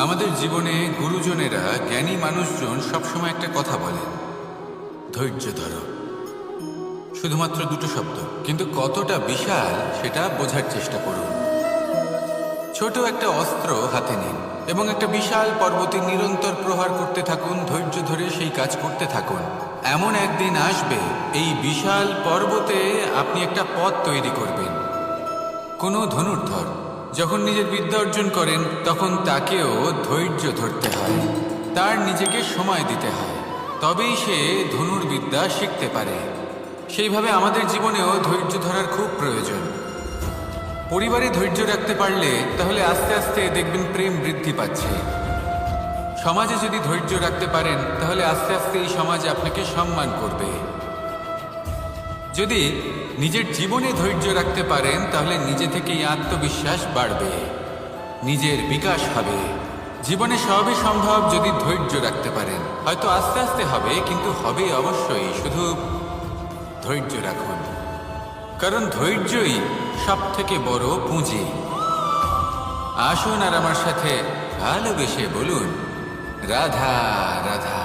আমাদের জীবনে গুরুজনেরা, জ্ঞানী মানুষজন সবসময় একটা কথা বলেন, ধৈর্য ধরো। শুধুমাত্র দুটো শব্দ, কিন্তু কতটা বিশাল সেটা বোঝার চেষ্টা করুন। ছোট একটা অস্ত্র হাতে নিন এবং একটা বিশাল পর্বতে নিরন্তর প্রহার করতে থাকুন। ধৈর্য ধরে সেই কাজ করতে থাকুন। এমন একদিন আসবে, এই বিশাল পর্বতে আপনি একটা পথ তৈরি করবেন। কোনো ধনুর্ধর যখন নিজের বিদ্যা অর্জন করেন, তখন তাকেও ধৈর্য ধরতে হয়, তার নিজেকে সময় দিতে হয়, তবেই সে ধনুর্বিদ্যা শিখতে পারে। সেইভাবে আমাদের জীবনেও ধৈর্য ধরার খুব প্রয়োজন। পরিবারে ধৈর্য রাখতে পারলে তাহলে আস্তে আস্তে দেখবেন প্রেম বৃদ্ধি পাচ্ছে। সমাজে যদি ধৈর্য রাখতে পারেন, তাহলে আস্তে আস্তে এই সমাজ আপনাকে সম্মান করবে। যদি নিজের জীবনে ধৈর্য রাখতে পারেন, তাহলে নিজে থেকেই আত্মবিশ্বাস বাড়বে, নিজের বিকাশ হবে। জীবনে সবই সম্ভব যদি ধৈর্য রাখতে পারেন। হয়তো আস্তে আস্তে হবে, কিন্তু হবে অবশ্যই। শুধু ধৈর্য রাখুন, কারণ ধৈর্যই সব থেকে বড় পুঁজি। আসুন আর আমার সাথে ভালোবেসে বলুন, রাধা রাধা।